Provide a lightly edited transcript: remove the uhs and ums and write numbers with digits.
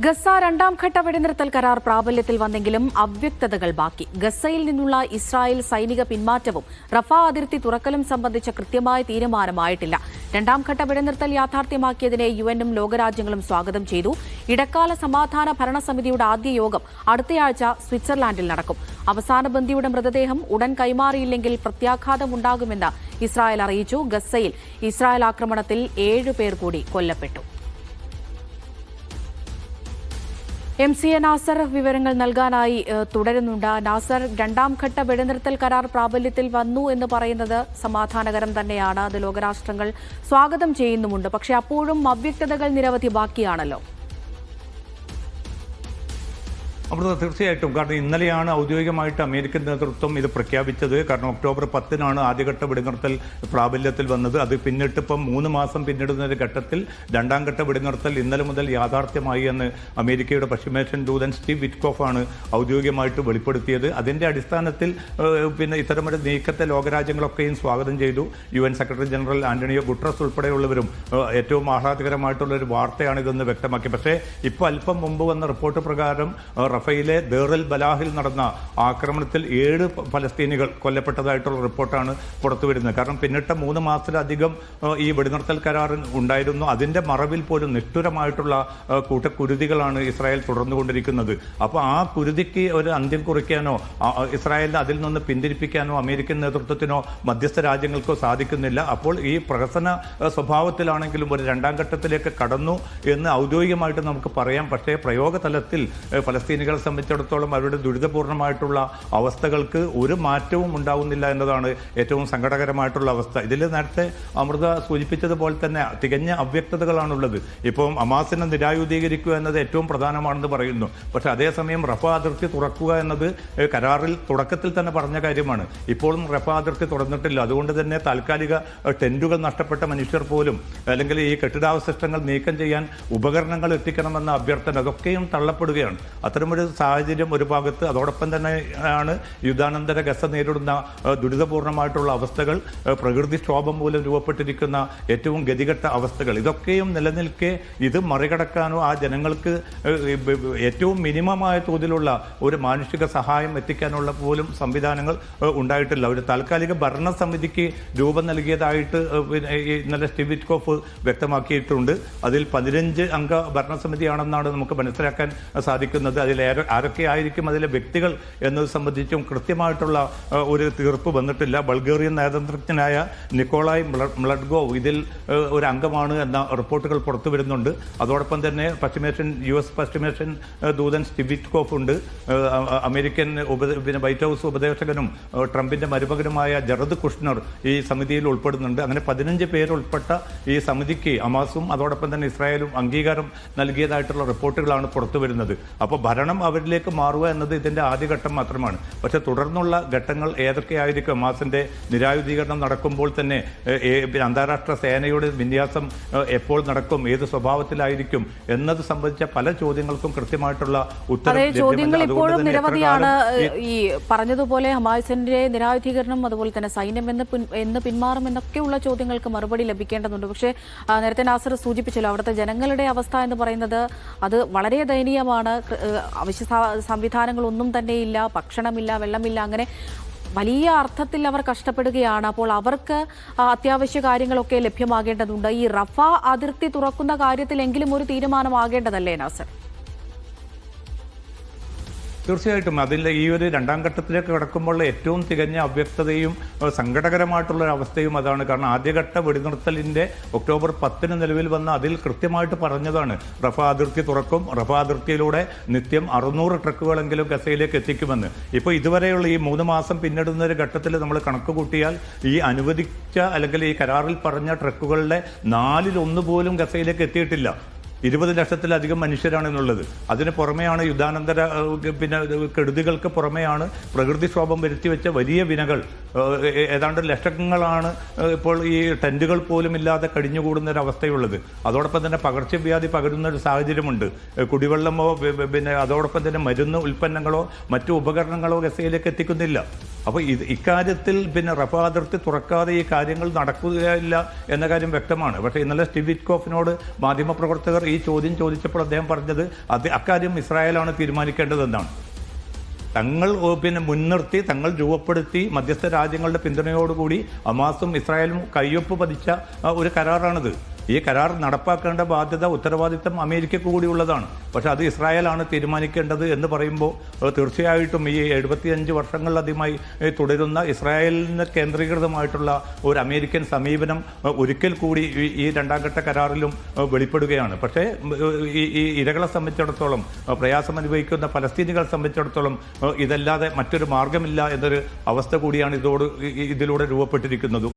Gaza രണ്ടാം ഘട്ട വെടിനിർത്തൽ കരാർ പ്രാബല്യത്തിൽ വന്നെങ്കിലും അവ്യക്തതകൾ ബാക്കി. ഗസയിൽ നിന്നുള്ള ഇസ്രായേൽ സൈനിക പിന്മാറ്റവും റഫ അതിർത്തി തുറക്കലും സംബന്ധിച്ച കൃത്യമായ തീരുമാനമായിട്ടില്ല. രണ്ടാം ഘട്ട വെടിനിർത്തൽ യാഥാർത്ഥ്യമാക്കിയതിനെ യുഎന്നും ലോകരാജ്യങ്ങളും സ്വാഗതം ചെയ്തു. ഇടക്കാല സമാധാന ഭരണസമിതിയുടെ ആദ്യ യോഗം അടുത്തയാഴ്ച സ്വിറ്റ്സർലാൻഡിൽ നടക്കും. അവസാന ബന്ദിയുടെ മൃതദേഹം ഉടൻ കൈമാറിയില്ലെങ്കിൽ പ്രത്യാഘാതമുണ്ടാകുമെന്ന് ഇസ്രായേൽ അറിയിച്ചു. ഗസയിൽ ഇസ്രായേൽ ആക്രമണത്തിൽ 7 പേർ കൂടി കൊല്ലപ്പെട്ടു. MCA നാസർ വിവരങ്ങൾ നൽകാനായി തുടരുന്നുണ്ട്. നാസർ, രണ്ടാം ഘട്ട വെടിനിർത്തൽ കരാർ പ്രാബല്യത്തിൽ വന്നു എന്ന് പറയുന്നത് സമാധാനകരം തന്നെയാണ്. അത് ലോകരാഷ്ട്രങ്ങൾ സ്വാഗതം ചെയ്യുന്നുമുണ്ട്. പക്ഷേ അപ്പോഴും അവ്യക്തതകൾ നിരവധി ബാക്കിയാണല്ലോ. അമൃത, തീർച്ചയായിട്ടും. കാരണം ഇന്നലെയാണ് ഔദ്യോഗികമായിട്ട് അമേരിക്കൻ നേതൃത്വം ഇത് പ്രഖ്യാപിച്ചത്. കാരണം ഒക്ടോബർ 10 ആദ്യഘട്ട വെടിനിർത്തൽ പ്രാബല്യത്തിൽ വന്നത്. അത് പിന്നിട്ടിപ്പം 3 മാസം പിന്നിടുന്ന ഒരു ഘട്ടത്തിൽ രണ്ടാം ഘട്ട വെടിനിർത്തൽ ഇന്നലെ മുതൽ യാഥാർത്ഥ്യമായി എന്ന് അമേരിക്കയുടെ പശ്ചിമേഷ്യൻ ദൂതൻ സ്റ്റീവ് വിറ്റ്കോഫാണ് ഔദ്യോഗികമായിട്ട് വെളിപ്പെടുത്തിയത്. അതിൻ്റെ അടിസ്ഥാനത്തിൽ ഇത്തരമൊരു നീക്കത്തെ ലോകരാജ്യങ്ങളൊക്കെയും സ്വാഗതം ചെയ്തു. UN secretary general Antonio Guterres ഉൾപ്പെടെയുള്ളവരും ഏറ്റവും ആഹ്ലാദകരമായിട്ടുള്ളൊരു വാർത്തയാണിതെന്ന് വ്യക്തമാക്കി. പക്ഷേ ഇപ്പോൾ അല്പം മുമ്പ് വന്ന റിപ്പോർട്ട് പ്രകാരം റഫയിലെ ദേർ ബലാഹിൽ നടന്ന ആക്രമണത്തിൽ 7 ഫലസ്തീനികൾ കൊല്ലപ്പെട്ടതായിട്ടുള്ള റിപ്പോർട്ടാണ് പുറത്തുവരുന്നത്. കാരണം പിന്നിട്ട 3 മാസത്തിലധികം ഈ വെടിനിർത്തൽ കരാർ ഉണ്ടായിരുന്നു. അതിൻ്റെ മറവിൽ പോലും നിഷ്ഠുരമായിട്ടുള്ള കൂട്ടക്കുരുതികളാണ് ഇസ്രായേൽ തുടർന്നുകൊണ്ടിരിക്കുന്നത്. അപ്പോൾ ആ കുരുതിക്ക് ഒരു അന്ത്യം കുറിക്കാനോ ഇസ്രായേലിനെ അതിൽ നിന്ന് പിന്തിരിപ്പിക്കാനോ അമേരിക്കൻ നേതൃത്വത്തിനോ മധ്യസ്ഥ രാജ്യങ്ങൾക്കോ സാധിക്കുന്നില്ല. അപ്പോൾ ഈ പ്രഹസന സ്വഭാവത്തിലാണെങ്കിലും ഒരു രണ്ടാം ഘട്ടത്തിലേക്ക് കടന്നു എന്ന് ഔദ്യോഗികമായിട്ട് നമുക്ക് പറയാം. പക്ഷേ പ്രയോഗതലത്തിൽ ഫലസ്തീനികളെ സംബന്ധിച്ചിടത്തോളം അവരുടെ ദുരിതപൂർണമായിട്ടുള്ള അവസ്ഥകൾക്ക് ഒരു മാറ്റവും ഉണ്ടാവുന്നില്ല എന്നതാണ് ഏറ്റവും സങ്കടകരമായിട്ടുള്ള അവസ്ഥ. ഇതിൽ നേരത്തെ അമൃത സൂചിപ്പിച്ചതുപോലെ തന്നെ തികഞ്ഞ അവ്യക്തതകളാണുള്ളത്. ഇപ്പം ഹമാസിനെ നിരായുധീകരിക്കുക എന്നത് ഏറ്റവും പ്രധാനമാണെന്ന് പറയുന്നു. പക്ഷേ അതേസമയം റഫ അതിർത്തി തുറക്കുക എന്നത് കരാറിൽ തുടക്കത്തിൽ തന്നെ പറഞ്ഞ കാര്യമാണ്. ഇപ്പോഴും റഫ അതിർത്തി തുറന്നിട്ടില്ല. അതുകൊണ്ട് തന്നെ താൽക്കാലിക ടെന്റുകൾ നഷ്ടപ്പെട്ട മനുഷ്യർ പോലും അല്ലെങ്കിൽ ഈ കെട്ടിടാവശിഷ്ടങ്ങൾ നീക്കം ചെയ്യാൻ ഉപകരണങ്ങൾ എത്തിക്കണമെന്ന അഭ്യർത്ഥന അതൊക്കെയും തള്ളപ്പെടുകയാണ്. അത്തരമൊരു സാഹചര്യം ഒരു ഭാഗത്ത്. അതോടൊപ്പം തന്നെയാണ് യുദ്ധാനന്തര ഗസ നേരിടുന്ന ദുരിതപൂർണമായിട്ടുള്ള അവസ്ഥകൾ, പ്രകൃതിക്ഷോഭം മൂലം രൂപപ്പെട്ടിരിക്കുന്ന ഏറ്റവും ഗതികെട്ട അവസ്ഥകൾ. ഇതൊക്കെയും നിലനിൽക്കെ ഇത് മറികടക്കാനോ ആ ജനങ്ങൾക്ക് ഏറ്റവും മിനിമമായ തോതിലുള്ള ഒരു മാനുഷിക സഹായം എത്തിക്കാനുള്ള പോലും സംവിധാനങ്ങൾ ഉണ്ടായിട്ടില്ല. ഒരു താൽക്കാലിക ഭരണസമിതിക്ക് രൂപം നൽകിയതായിട്ട് ഇന്നലെ സ്റ്റീവ് വിറ്റ്കോഫ് വ്യക്തമാക്കിയിട്ടുണ്ട്. അതിൽ 15 അംഗ ഭരണസമിതിയാണെന്നാണ് നമുക്ക് മനസ്സിലാക്കാൻ സാധിക്കുന്നത്. അതിൽ ആരൊക്കെ ആയിരിക്കും അതിലെ വ്യക്തികൾ എന്നത് സംബന്ധിച്ചും കൃത്യമായിട്ടുള്ള ഒരു തീർപ്പ് വന്നിട്ടില്ല. ബൾഗേറിയൻ നയതന്ത്രജ്ഞനായ നിക്കോളായ് മ്ലഡ്ഗോവ് ഇതിൽ ഒരു അംഗമാണ് എന്ന റിപ്പോർട്ടുകൾ പുറത്തു വരുന്നുണ്ട്. അതോടൊപ്പം തന്നെ US പശ്ചിമേഷ്യൻ ദൂതൻ സ്റ്റീവ് വിറ്റ്കോഫ് ഉണ്ട്. അമേരിക്കൻ വൈറ്റ് ഹൗസ് ഉപദേശകനും ട്രംപിന്റെ മരുമകനുമായ ജറദ് കുഷ്നർ ഈ സമിതിയിൽ ഉൾപ്പെടുന്നുണ്ട്. അങ്ങനെ 15 പേരുൾപ്പെട്ട ഈ സമിതിക്ക് ഹമാസും അതോടൊപ്പം തന്നെ ഇസ്രായേലും അംഗീകാരം നൽകിയതായിട്ടുള്ള റിപ്പോർട്ടുകളാണ് പുറത്തു വരുന്നത്. അപ്പോൾ ഭരണം അവരിലേക്ക് മാറുക എന്നത് ഇതിൻ്റെ ആദ്യഘട്ടം മാത്രമാണ്. പക്ഷേ തുടർന്നുള്ള ഘട്ടങ്ങൾ ഏതൊക്കെയായിരിക്കും? ഹമാസിൻ്റെ നിരായുധീകരണം നടക്കുമ്പോൾ തന്നെ അന്താരാഷ്ട്ര സേനയുടെ വിന്യാസം എപ്പോൾ നടക്കും, ഏത് സ്വഭാവത്തിലായിരിക്കും എന്നത് സംബന്ധിച്ച പല ചോദ്യങ്ങൾക്കും കൃത്യമായിട്ടുള്ള ചോദ്യങ്ങൾ ഇപ്പോഴും നിരവധിയാണ്. ഈ പറഞ്ഞതുപോലെ ഹമാസിന്റെ നിരായുധീകരണം, അതുപോലെ തന്നെ സൈന്യം എന്ന് പിന്മാറും എന്നൊക്കെയുള്ള ചോദ്യങ്ങൾക്ക് മറുപടി ലഭിക്കേണ്ടതുണ്ട്. പക്ഷേ നേരത്തെ നാസർ സൂചിപ്പിച്ചല്ലോ, അവിടുത്തെ ജനങ്ങളുടെ അവസ്ഥ എന്ന് പറയുന്നത് അത് വളരെ ദയനീയമാണ്. അവശ്യ സംവിധാനങ്ങളൊന്നും തന്നെയില്ല, ഭക്ഷണമില്ല, വെള്ളമില്ല, അങ്ങനെ വലിയ അർത്ഥത്തിൽ അവർ കഷ്ടപ്പെടുകയാണ്. അപ്പോൾ അവർക്ക് അത്യാവശ്യ കാര്യങ്ങളൊക്കെ ലഭ്യമാകേണ്ടതുണ്ട്. ഈ റഫ അതിർത്തി തുറക്കുന്ന കാര്യത്തിലെങ്കിലും ഒരു തീരുമാനമാകേണ്ടതല്ലേ നാസർ? തീർച്ചയായിട്ടും. അതിൽ ഈ ഒരു രണ്ടാം ഘട്ടത്തിലേക്ക് കടക്കുമ്പോൾ ഏറ്റവും തികഞ്ഞ അവ്യക്തതയും സങ്കടകരമായിട്ടുള്ള അവസ്ഥയും അതാണ്. കാരണം ആദ്യഘട്ട വെടിനിർത്തലിൻ്റെ ഒക്ടോബർ 10 നിലവിൽ വന്ന അതിൽ കൃത്യമായിട്ട് പറഞ്ഞതാണ് റഫ അതിർത്തി തുറക്കും, റഫ അതിർത്തിയിലൂടെ നിത്യം 600 ട്രക്കുകളെങ്കിലും ഗസയിലേക്ക് എത്തിക്കുമെന്ന്. ഇപ്പോൾ ഇതുവരെയുള്ള ഈ 3 മാസം പിന്നിടുന്ന ഒരു ഘട്ടത്തിൽ നമ്മൾ കണക്ക് കൂട്ടിയാൽ ഈ അനുവദിച്ച അല്ലെങ്കിൽ ഈ കരാറിൽ പറഞ്ഞ ട്രക്കുകളുടെ 4/1 പോലും ഗസയിലേക്ക് എത്തിയിട്ടില്ല. 20 ലക്ഷത്തിലധികം മനുഷ്യരാണെന്നുള്ളത്. അതിന് പുറമെയാണ് യുദ്ധാനന്തര കെടുതികൾക്ക് പുറമെയാണ് പ്രകൃതിക്ഷോഭം വരുത്തിവെച്ച വലിയ വിനകൾ. ഏതാണ്ട് ലക്ഷങ്ങളാണ് ഇപ്പോൾ ഈ ടെൻറ്റുകൾ പോലും ഇല്ലാതെ കഴിഞ്ഞുകൂടുന്നൊരവസ്ഥയുള്ളത്. അതോടൊപ്പം തന്നെ പകർച്ചവ്യാധി പകരുന്ന ഒരു സാഹചര്യമുണ്ട്. കുടിവെള്ളമോ അതോടൊപ്പം തന്നെ മരുന്ന് ഉൽപ്പന്നങ്ങളോ മറ്റു ഉപകരണങ്ങളോ ഗസയിലേക്ക് എത്തിക്കുന്നില്ല. അപ്പോൾ ഇക്കാര്യത്തിൽ പിന്നെ റഫ അതിർത്തി തുറക്കാതെ ഈ കാര്യങ്ങൾ നടക്കുകയില്ല എന്ന കാര്യം വ്യക്തമാണ്. പക്ഷേ ഇന്നലെ സ്റ്റീവ് വിറ്റ്കോഫിനോട് മാധ്യമപ്രവർത്തകർ ഈ ചോദ്യം ചോദിച്ചപ്പോൾ അദ്ദേഹം പറഞ്ഞത് അക്കാര്യം ഇസ്രായേലാണ് തീരുമാനിക്കേണ്ടതെന്നാണ്. തങ്ങൾ പിന്നെ മുൻനിർത്തി തങ്ങൾ രൂപപ്പെടുത്തി മധ്യസ്ഥ രാജ്യങ്ങളുടെ പിന്തുണയോടുകൂടി ഹമാസും ഇസ്രായേലും കയ്യൊപ്പ് പതിച്ച ഒരു കരാറാണിത്. ഈ കരാർ നടപ്പാക്കേണ്ട ബാധ്യത ഉത്തരവാദിത്തം അമേരിക്കക്ക് കൂടിയുള്ളതാണ്. പക്ഷേ അത് ഇസ്രായേലാണ് തീരുമാനിക്കേണ്ടത് എന്ന് പറയുമ്പോൾ തീർച്ചയായിട്ടും ഈ 75 വർഷങ്ങളിലധികമായി തുടരുന്ന ഇസ്രായേലിന് കേന്ദ്രീകൃതമായിട്ടുള്ള ഒരു അമേരിക്കൻ സമീപനം ഒരിക്കൽ കൂടി ഈ രണ്ടാം ഘട്ട കരാറിലും വെളിപ്പെടുകയാണ്. പക്ഷേ ഈ ഇരകളെ സംബന്ധിച്ചിടത്തോളം, പ്രയാസം അനുഭവിക്കുന്ന പലസ്തീനികളെ സംബന്ധിച്ചിടത്തോളം ഇതല്ലാതെ മറ്റൊരു മാർഗമില്ല എന്നൊരു അവസ്ഥ കൂടിയാണ് ഇതിലൂടെ രൂപപ്പെട്ടിരിക്കുന്നത്.